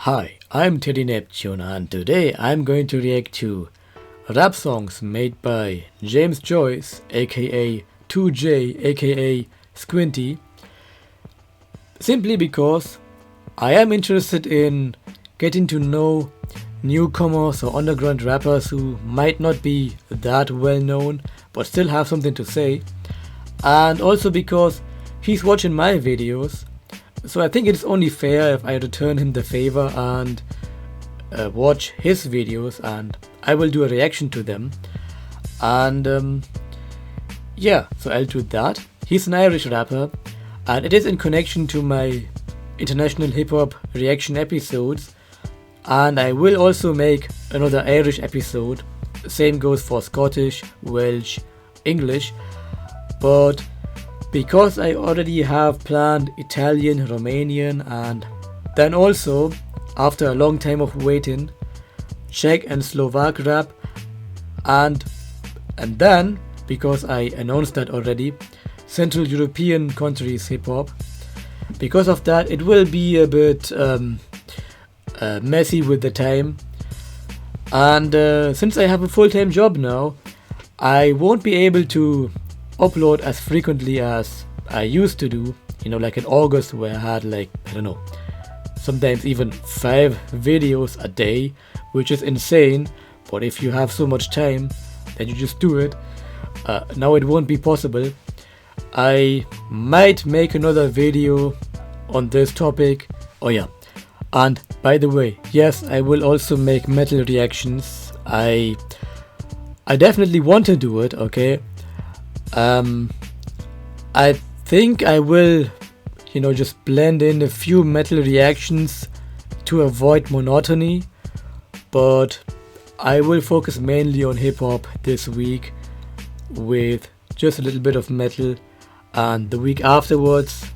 Hi, I'm Teddy Neptune and today I'm going to react to rap songs made by James Joyce aka 2J aka Squinty, simply because I am interested in getting to know newcomers or underground rappers who might not be that well known but still have something to say, and also because he's watching my videos, so I think it's only fair if I return him the favor and watch his videos, and I will do a reaction to them. And yeah, so I'll do that. He's an Irish rapper, and it is in connection to my international hip hop reaction episodes, and I will also make another Irish episode. Same goes for Scottish, Welsh, English, but because I already have planned Italian, Romanian, and then also, after a long time of waiting, Czech and Slovak rap, and then, because I announced that already, Central European countries hip hop. Because of that, it will be a bit messy with the time, and since I have a full-time job now, I won't be able to upload as frequently as I used to do, like in August, where I had like, I don't know, sometimes even 5 videos a day, which is insane. But if you have so much time, then you just do it. Now it won't be possible. I might make another video on this topic. Oh yeah, and by the way, yes, I will also make metal reactions. I definitely want to do it, okay? I think I will, just blend in a few metal reactions to avoid monotony, but I will focus mainly on hip hop this week with just a little bit of metal, and the week afterwards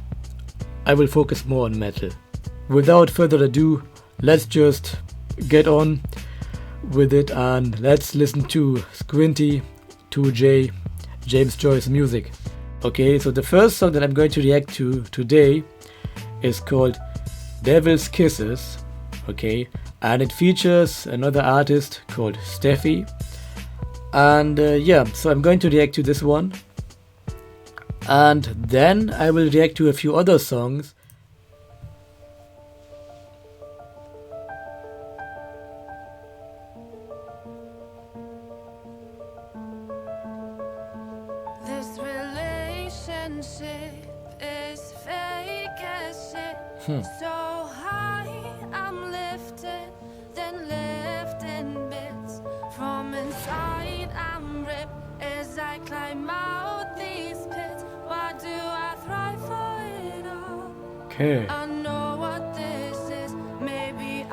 I will focus more on metal. Without further ado, let's just get on with it and let's listen to Squinty, 2J, James Joyce music. Okay, so the first song that I'm going to react to today is called Devil's Kisses, okay, and it features another artist called Steffi, and yeah, so I'm going to react to this one, and then I will react to a few other songs. Is fake as shit. So high, I'm lifted, then left in bits. From inside, I'm ripped as I climb out these pits. Why do I thrive for it all? Okay. I know what this is. Maybe.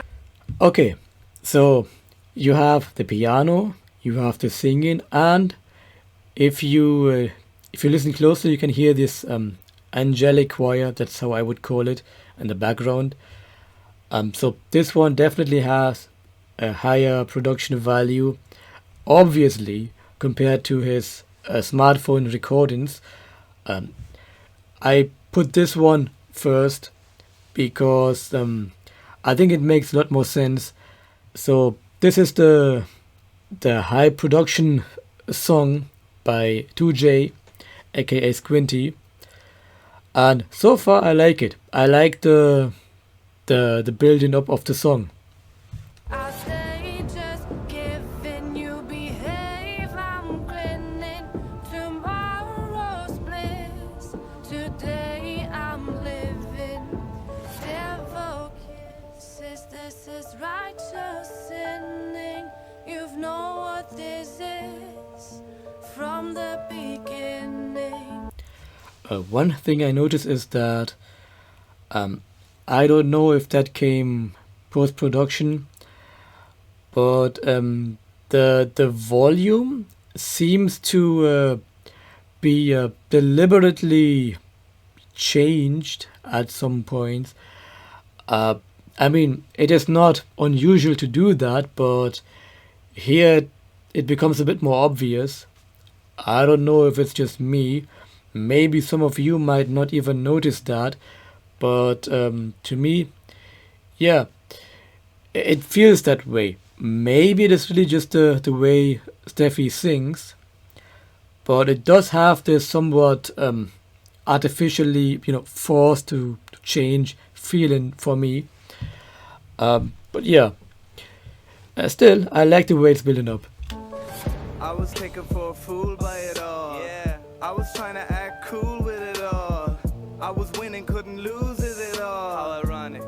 Okay, so you have the piano, you have the singing, and if you listen closely, you can hear this angelic choir. That's how I would call it, in the background. So this one definitely has a higher production value, obviously, compared to his smartphone recordings. I put this one first because I think it makes a lot more sense. So this is the high production song by 2J aka Squinty, and so far I like it. I like the building up of the song. I stay just giving you behave. I'm grinning tomorrow's bliss. Today I'm living devil kisses. This is righteous sinning. You've known what this is from the beginning. One thing I noticed is that I don't know if that came post-production, but the volume seems to be deliberately changed at some points. I mean, it is not unusual to do that, but here it becomes a bit more obvious. I don't know if it's just me. Maybe some of you might not even notice that, but to me, yeah, It feels that way. Maybe it is really just the way Steffi sings, but it does have this somewhat artificially, forced to change feeling for me. But yeah, still, I like the way it's building up. I was taken for a fool by it all. Yeah, I was trying to act cool with it all. I was winning, couldn't lose it at all. How ironic.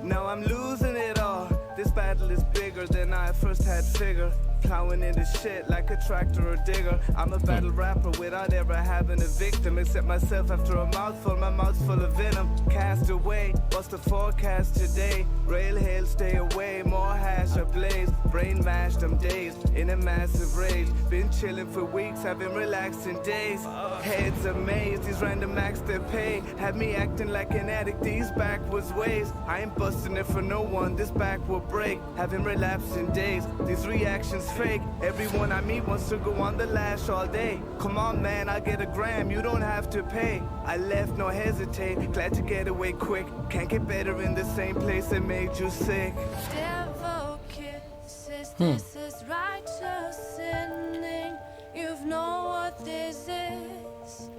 Now I'm losing it all. This battle is bigger than I first had figured. Plowing into shit like a tractor or digger. I'm a battle rapper without ever having a victim. Except myself after a mouthful, my mouth's full of venom. Cast away, what's the forecast today? Rail hail, stay away, more hash ablaze. Brain mashed, I'm dazed, in a massive rage. Been chilling for weeks, I've been relaxing days. Heads amazed, these random acts they pay. Had me acting like an addict, these backwards ways. I ain't busting it for no one, this back will break. Having relapsing days, these reactions fake. Everyone I meet wants to go on the lash all day. Come on man, I'll get a gram, you don't have to pay. I left, no hesitate, glad to get away quick. Can't get better in the same place that made you sick. Devil kisses, this is righteous sinning. You've known what this is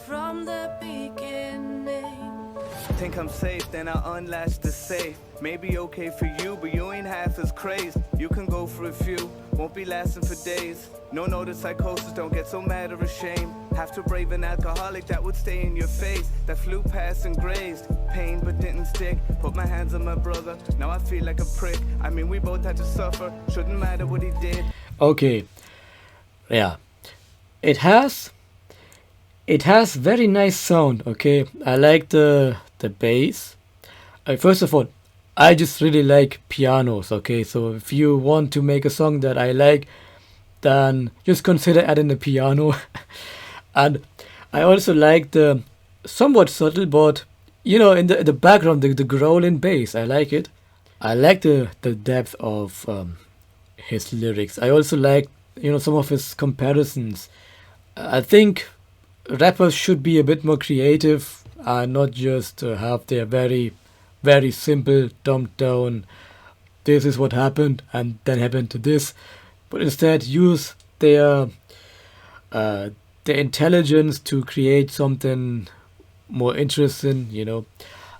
from the beginning. Think I'm safe, then I unlatch the safe. Maybe okay for you, but you ain't half as crazed. You can go for a few, won't be lasting for days. No notice psychosis, don't get so mad or ashamed. Have to brave an alcoholic that would stay in your face. That flew past and grazed, pain but didn't stick. Put my hands on my brother, now I feel like a prick. I mean we both had to suffer, shouldn't matter what he did. Okay, yeah, it has very nice sound. Okay, I like the bass. First of all, I just really like pianos. Okay, so if you want to make a song that I like, then just consider adding the piano. And I also like the somewhat subtle, but in the background, the growling bass. I like it. I like the depth of his lyrics. I also like some of his comparisons. I think rappers should be a bit more creative and not just have their very, very simple, dumbed down, this is what happened and then happened to this, but instead use their intelligence to create something more interesting,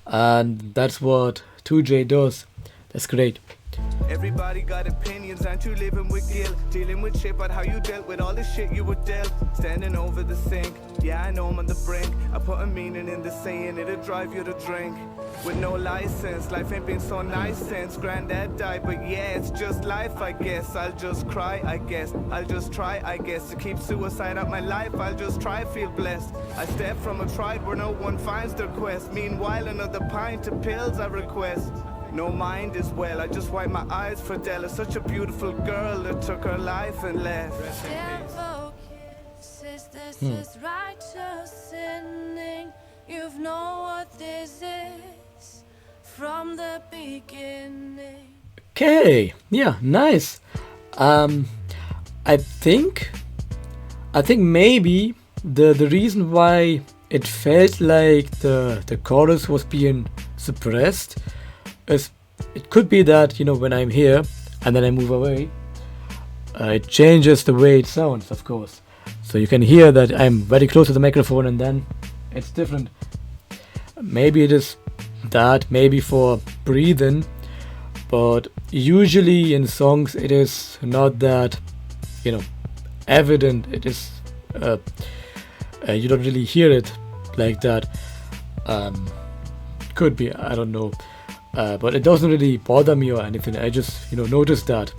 and that's what 2J does. That's great. Everybody got opinions, aren't you living with guilt? Dealing with shit about how you dealt with all the shit you were dealt. Standing over the sink, yeah I know I'm on the brink. I put a meaning in the saying, it'll drive you to drink. With no license, life ain't been so nice since granddad died. But yeah, it's just life I guess. I'll just cry I guess, I'll just try I guess. To keep suicide out my life, I'll just try feel blessed. I step from a tribe where no one finds their quest. Meanwhile another pint of pills I request. No mind as well, I just wipe my eyes for Della. Such a beautiful girl that took her life and left. Devil kisses, this is righteous sinning. You've known what this is from the beginning. Okay, yeah, nice. I think maybe the reason why it felt like the chorus was being suppressed is it could be that when I'm here and then I move away, it changes the way it sounds, of course. So you can hear that I'm very close to the microphone and then it's different. Maybe it is that, maybe for breathing, but usually in songs it is not that evident. It is you don't really hear it like that. Could be, I don't know, but it doesn't really bother me or anything. I just noticed that.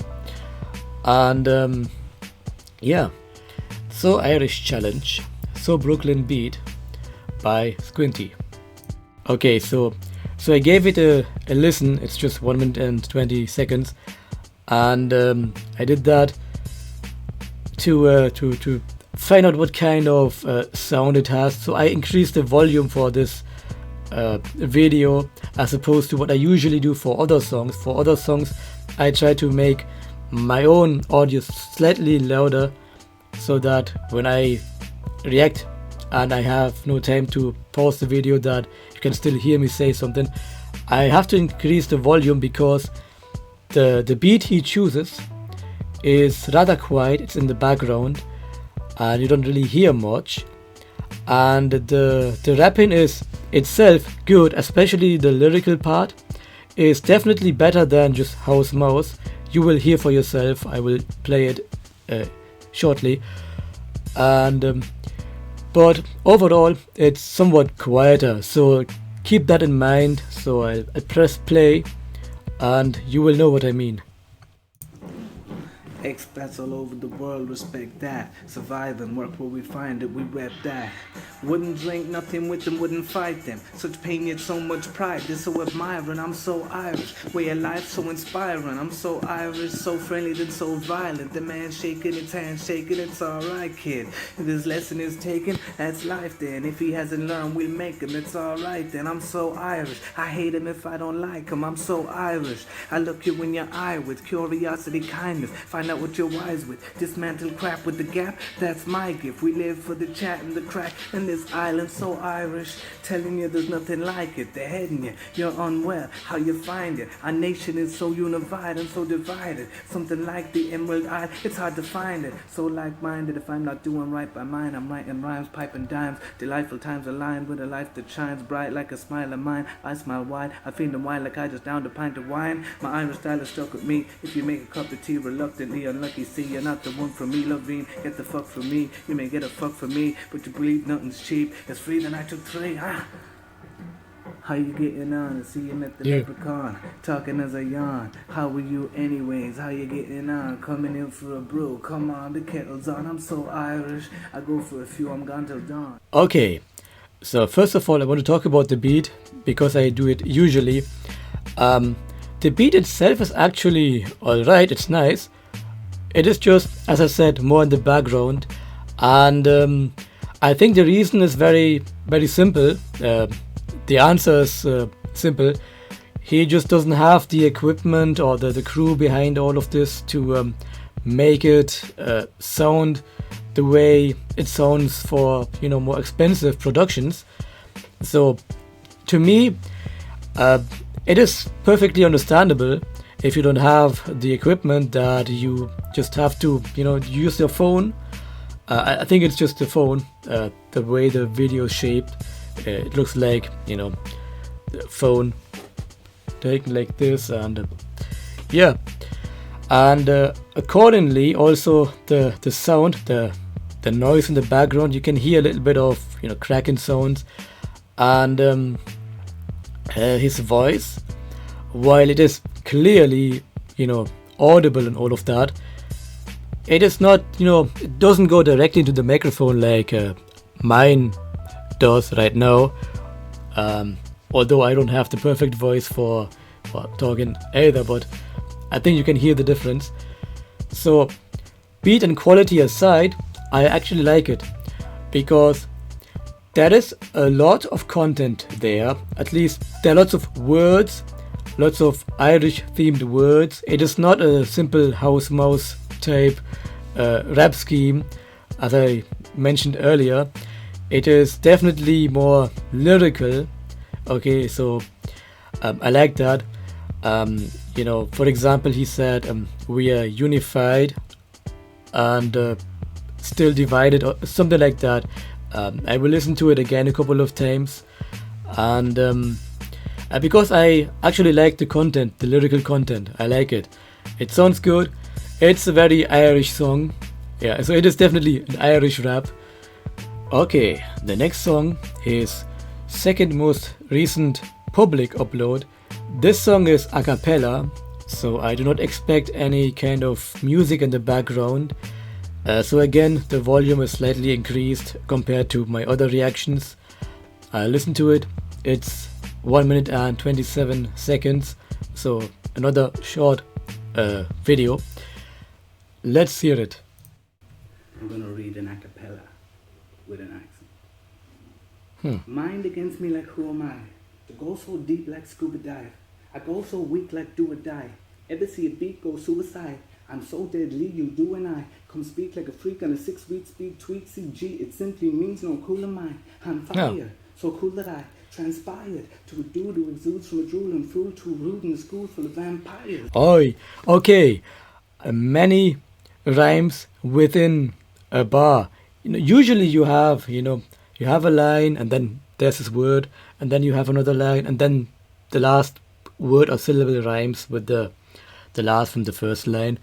And yeah, So Irish Challenge, So Brooklyn Beat by Squinty. Okay, so I gave it a listen. It's just 1 minute and 20 seconds, and I did that to find out what kind of sound it has. So I increased the volume for this video as opposed to what I usually do for other songs. For other songs, I try to make my own audio slightly louder so that when I react and I have no time to pause the video, that you can still hear me say something. I have to increase the volume because the beat he chooses is rather quiet. It's in the background, and you don't really hear much. And the rapping is itself good, especially the lyrical part is definitely better than just house mouse. You will hear for yourself. I will play it shortly. And but overall it's somewhat quieter, so keep that in mind. So I press play and you will know what I mean. Expats all over the world respect that. Survive and work where we find it, we rep that. Wouldn't drink nothing with them, wouldn't fight them. Such pain yet so much pride, they're so admiring. I'm so Irish, way of life so inspiring. I'm so Irish, so friendly then so violent. The man shaking his hand, shaking, it's alright kid. If this lesson is taken, that's life then. If he hasn't learned, we'll make him, it's alright then. I'm so Irish, I hate him if I don't like him. I'm so Irish, I look you in your eye with curiosity, kindness. Find out what you're wise with. Dismantle crap with the gap, that's my gift. We live for the chat and the crack in this island so Irish. Telling you there's nothing like it. They're heading you, you're unwell. How you find it? Our nation is so unified and so divided. Something like the Emerald Isle, it's hard to find it. So like-minded, if I'm not doing right by mine, I'm writing rhymes, piping dimes. Delightful times aligned with a life that shines bright like a smile of mine. I smile wide, I feel them wide like I just downed a pint of wine. My Irish style is stuck with me. If you make a cup of tea reluctantly, unlucky, see you're not the one for me. Loving, get the fuck from me. You may get a fuck from me, but you believe nothing's cheap. It's free, then I took three. How you getting on? I see you met the leprechaun, talking as I yawn. How are you anyways? How you getting on? Coming in for a brew. Come on, the kettle's on. I'm so Irish. I go for a few. I'm gone till dawn. Okay, so first of all I want to talk about the beat because I do it usually. The beat itself is actually alright, it's nice. It is just, as I said, more in the background. And I think the reason is very, very simple. The answer is simple. He just doesn't have the equipment or the crew behind all of this to make it sound the way it sounds for, you know, more expensive productions. So to me, it is perfectly understandable if you don't have the equipment, that you just have to, you know, use your phone. I think it's just the phone, the way the video is shaped. It looks like, you know, the phone taken like this, and yeah. And accordingly, also the sound, the noise in the background, you can hear a little bit of, you know, cracking sounds. And his voice, while it is clearly, you know, audible and all of that, it is not, you know, it doesn't go directly into the microphone like mine does right now. Although I don't have the perfect voice for talking either, but I think you can hear the difference. So beat and quality aside, I actually like it because there is a lot of content there. At least there are lots of words, lots of Irish themed words. It is not a simple house mouse type rap scheme, as I mentioned earlier. It is definitely more lyrical. Okay, so I like that. You know, for example, he said we are unified and still divided, or something like that. I will listen to it again a couple of times, and because I actually like the content, the lyrical content. I like it. It sounds good. It's a very Irish song. Yeah, so it is definitely an Irish rap. Okay, the next song is second most recent public upload. This song is a cappella, so I do not expect any kind of music in the background. So again, the volume is slightly increased compared to my other reactions. Listen to it. It's 1 minute and 27 seconds, so another short video. Let's hear it. I'm gonna read an a cappella with an accent. Mind against me like who am I? To go so deep like scuba dive. I go so weak like do or die. Ever see a beat go suicide? I'm so deadly, you do and I. Come speak like a freak on a 6-week speed tweet CG. It simply means no cool am I. I'm fire, so cool that I transpired to a dude who exudes from a drooling fool too rude in a school full of vampires. Oi, okay. Many rhymes within a bar. Usually you have a line and then there's this word and then you have another line and then the last word or syllable rhymes with the last from the first line.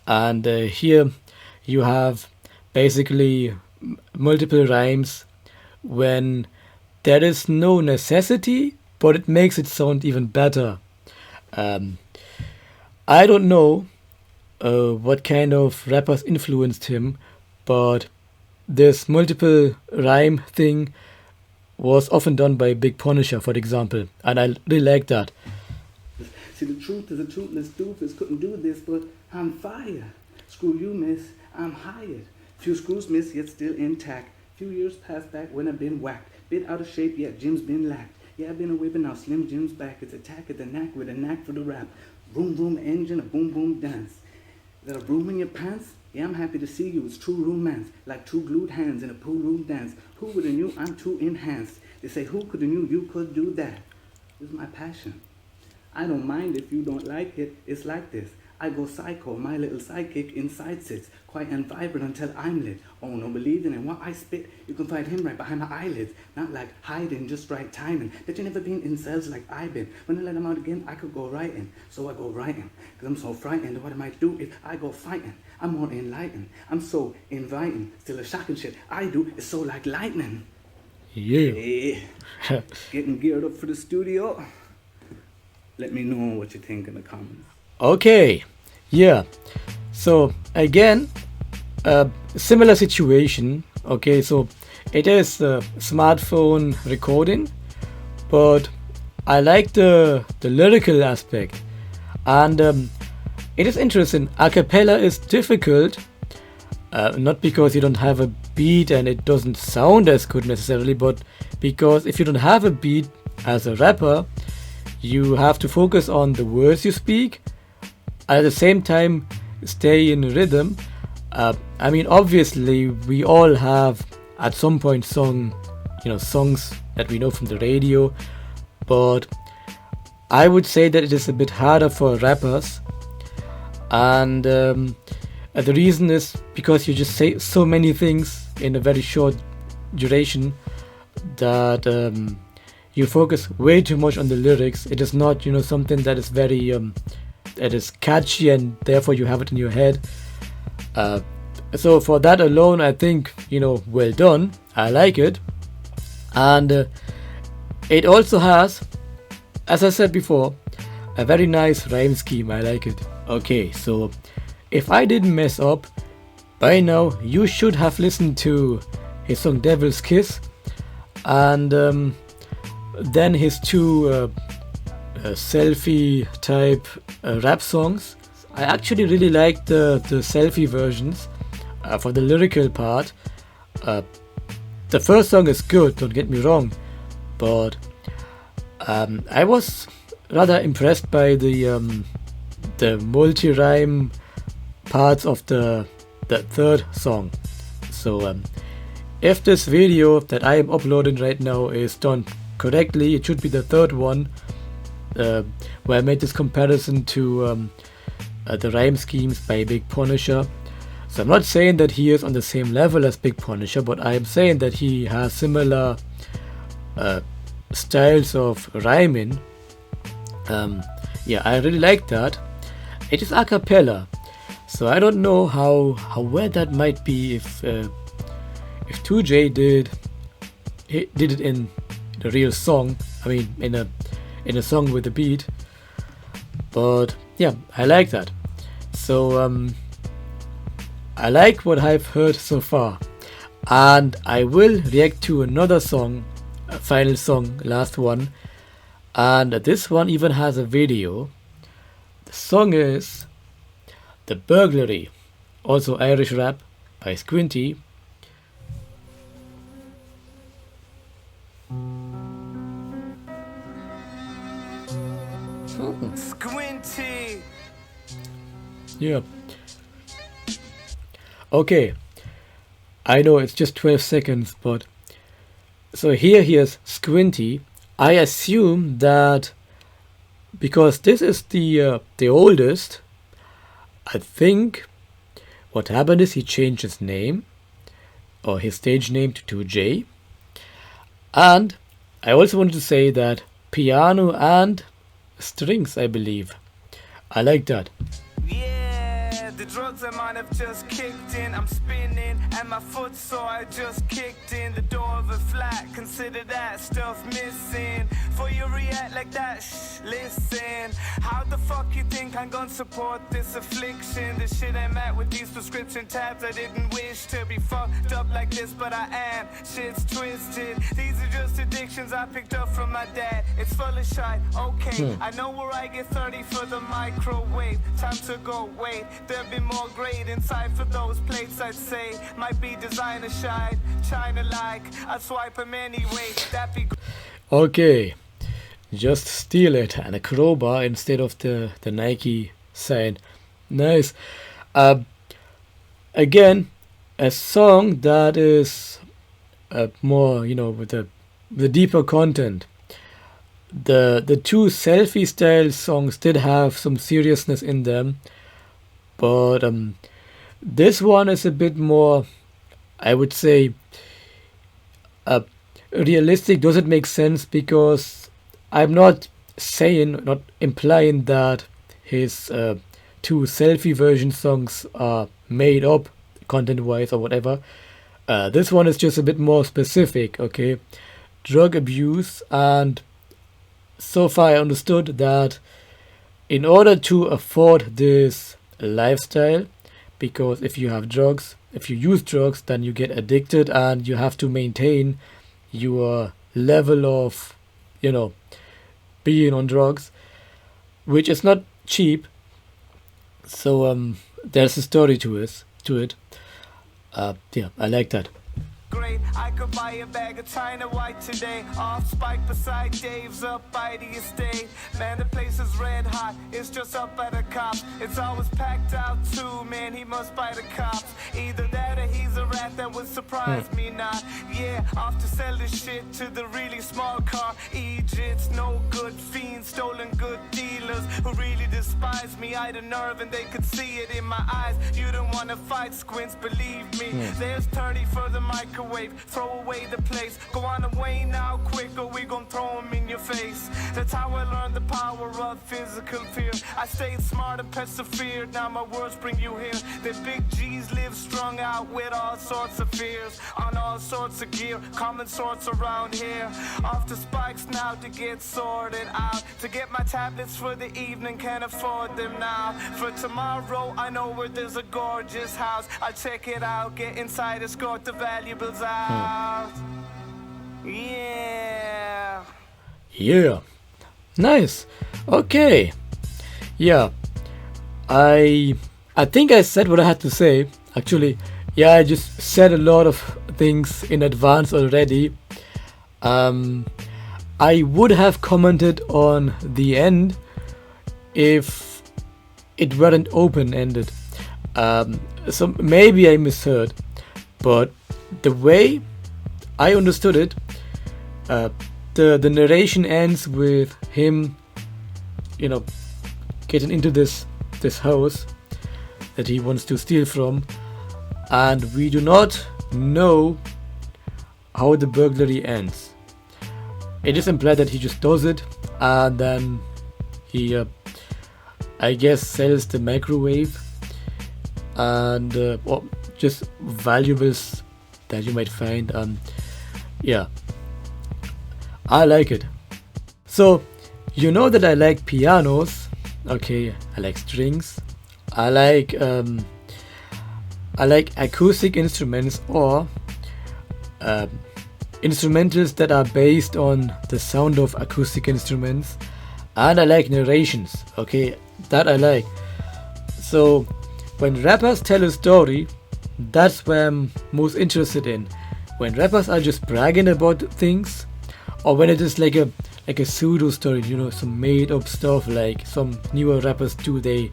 And here you have basically multiple rhymes when there is no necessity, but it makes it sound even better. I don't know what kind of rappers influenced him, but this multiple rhyme thing was often done by Big Punisher, for example, and I really like that. See, the truth is a toothless doofus couldn't do this, but I'm fire. Screw you, miss, I'm hired. Few screws miss, yet still intact. Few years passed back when I've been whacked. Bit out of shape, yet Jim's been lacked. Yeah, I've been a whipping, now Slim Jim's back. It's attack at the knack with a knack for the rap. Boom, boom, engine, a boom, boom, dance. Is that a broom in your pants? Yeah, I'm happy to see you. It's true romance, like two glued hands in a pool room dance. Who would have knew I'm too enhanced? They say, who could have knew you could do that? This is my passion. I don't mind if you don't like it. It's like this. I go psycho, my little sidekick inside sits, quiet and vibrant until I'm lit. Oh, no believing in what I spit, you can find him right behind my eyelids. Not like hiding, just right timing. Bet you never been in cells like I've been. When I let him out again, I could go writing. So I go writing, cause I'm so frightened. What I might do if I go fighting. I'm more enlightened. I'm so inviting. Still a shocking shit I do is so like lightning. Yeah. Hey, getting geared up for the studio. Let me know what you think in the comments. Okay, yeah. So again, similar situation. Okay, so it is smartphone recording, but I like the lyrical aspect, and it is interesting. A cappella is difficult, not because you don't have a beat and it doesn't sound as good necessarily, but because if you don't have a beat as a rapper, you have to focus on the words you speak. At the same time, stay in rhythm. I mean, obviously, we all have at some point songs that we know from the radio, but I would say that it is a bit harder for rappers, and the reason is because you just say so many things in a very short duration that you focus way too much on the lyrics. It is not, something that is very that is catchy and therefore you have it in your head. So for that alone, I think, well done. I like it. And it also has, as I said before, a very nice rhyme scheme. I like it. Okay, so if I didn't mess up, by now you should have listened to his song Devil's Kiss, and then his two selfie type rap songs. I actually really like the selfie versions for the lyrical part. The first song is good, don't get me wrong, but I was rather impressed by the multi-rhyme parts of the third song. So if this video that I am uploading right now is done correctly, it should be the third one where I made this comparison to the rhyme schemes by Big Punisher. So I'm not saying that he is on the same level as Big Punisher, but I am saying that he has similar styles of rhyming. Yeah, I really like that. It is a cappella, so I don't know how well that might be if 2J did it in the real song. I mean, in a song with a beat. But yeah, I like that. So I like what I've heard so far, and I will react to another song, a final song, last one, and this one even has a video. The song is The Burglary, also Irish rap by Squinty. Squinty. Yeah. Okay. I know it's just 12 seconds, but so here he is, Squinty, I assume that because this is the oldest, I think what happened is he changed his name or his stage name to 2J. And I also wanted to say that piano and strings, I believe. I like that. Yeah, the drugs I might have just kicked in. I'm spinning and my foot so I just kicked in the door of a flat. Consider that stuff missing. For you react like that, shh, listen. How the fuck you think I'm gonna support this affliction? The shit I'm at with these prescription tabs, I didn't wish to be fucked up like this, but I am. Shit's twisted. These are just addictions I picked up from my dad. It's full of shite, okay. I know where I get 30 for the microwave. Time to go, wait. There'll be more grade inside for those plates, I'd say. Might be designer shine, China like. I'd swipe them anyway. That'd be Okay, just steal it and a crowbar instead of the Nike sign. Nice. Again, a song that is more, with the deeper content. The two selfie style songs did have some seriousness in them, but this one is a bit more, I would say, realistic. Does it make sense? Because I'm not implying that his two selfie version songs are made up content wise or whatever. This one is just a bit more specific, okay? Drug abuse, and so far I understood that in order to afford this lifestyle, because if you use drugs, then you get addicted and you have to maintain your level of, being on drugs, which is not cheap. So there's a story to it. Yeah, I like that. great. I could buy a bag of China White today. Off Spike beside Dave's up by the estate. Man, the place is red hot. It's just up by the cops. It's always packed out too, man. He must buy the cops. Either that or he's a rat that would surprise me not. Yeah, off to sell this shit to the really small car. Egypt's no good fiends, stolen good dealers who really despise me. I had a nerve and they could see it in my eyes. You don't wanna fight, Squints, believe me. There's 30 for the microwave. Throw away the place. Go on away now, quick, or we gon' throw 'em in your face. That's how I learned the power of physical fear. I stayed smart and persevered. Now my words bring you here. The big G's live strung out with all sorts of fears. On all sorts of gear, common sorts around here. Off the spikes now to get sorted out. To get my tablets for the evening, can't afford them now. For tomorrow, I know where there's a gorgeous house. I'll check it out, get inside, escort the valuables out. Yeah. Yeah. Nice. Okay. Yeah. I think I said what I had to say. Actually, yeah, I just said a lot of things in advance already. I would have commented on the end if it weren't open-ended. So maybe I misheard, but the way I understood it, the narration ends with him, getting into this house that he wants to steal from, and we do not know how the burglary ends. It is implied that he just does it, and then he, I guess, sells the microwave and just valuables that you might find. Yeah, I like it. So you know that I like pianos. Okay, I like strings. I like acoustic instruments or instrumentals that are based on the sound of acoustic instruments, and I like narrations. Okay, that I like. So when rappers tell a story, that's what I'm most interested in. When rappers are just bragging about things, or when it is like a pseudo story, some made up stuff like some newer rappers do. They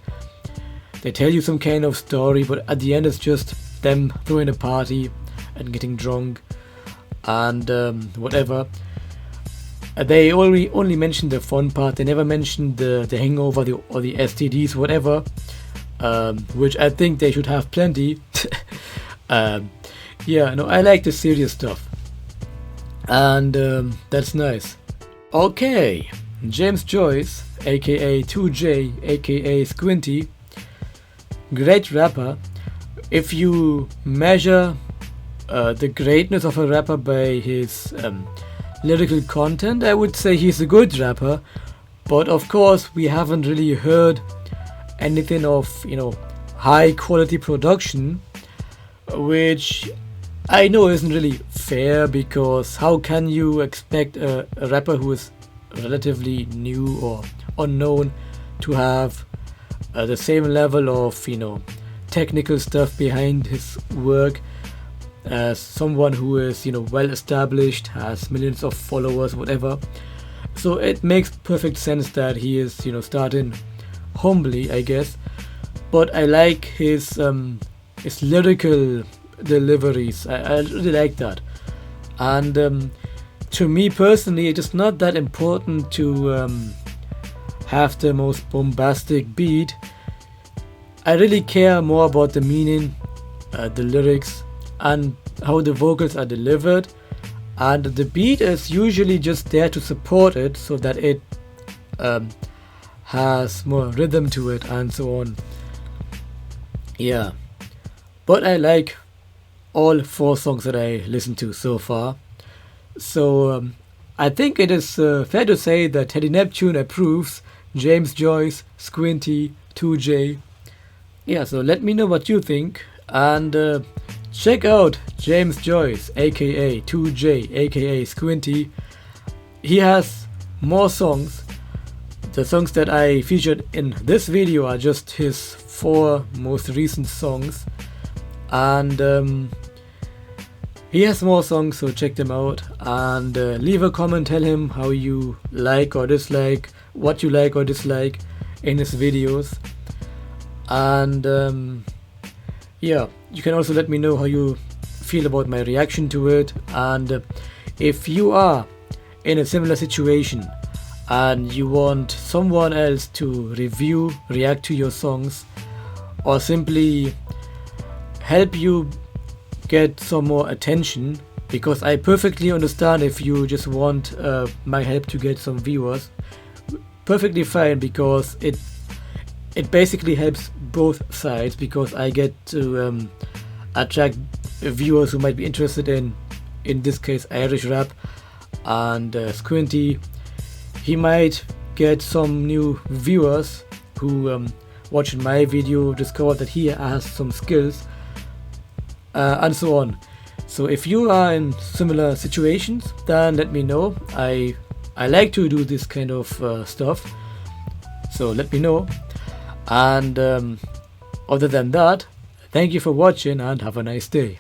tell you some kind of story, but at the end it's just them throwing a party and getting drunk and whatever. They only mentioned the fun part. They never mentioned the hangover or the STDs, whatever, which I think they should have plenty. Yeah, no, I like the serious stuff, and that's nice. Okay, James Joyce, aka 2J, aka Squinty, great rapper. If you measure the greatness of a rapper by his lyrical content, I would say he's a good rapper, but of course we haven't really heard anything of high quality production, which I know isn't really fair, because how can you expect a rapper who is relatively new or unknown to have the same level of technical stuff behind his work as someone who is well established, has millions of followers, whatever. So it makes perfect sense that he is starting humbly, I guess. But I like his lyrical deliveries. I really like that. And to me personally, it is not that important to have the most bombastic beat. I really care more about the meaning, the lyrics, and how the vocals are delivered, and the beat is usually just there to support it so that it has more rhythm to it and so on. Yeah, but I like all 4 songs that I listened to so far. So I think it is fair to say that Teddy Neptune approves James Joyce, Squinty, 2J. Yeah, so let me know what you think, and check out James Joyce, aka 2J, aka Squinty. He has more songs. The songs that I featured in this video are just his 4 most recent songs, and he has more songs, so check them out, and leave a comment, tell him how you like or dislike, what you like or dislike in his videos. And yeah, you can also let me know how you feel about my reaction to it, and if you are in a similar situation and you want someone else to react to your songs, or simply help you get some more attention, because I perfectly understand if you just want my help to get some viewers, perfectly fine, because it basically helps both sides, because I get to attract viewers who might be interested in this case Irish rap, and Squinty, he might get some new viewers who watching my video discover that he has some skills, and so on. So if you are in similar situations, then let me know. I like to do this kind of stuff, so let me know. And other than that, thank you for watching and have a nice day.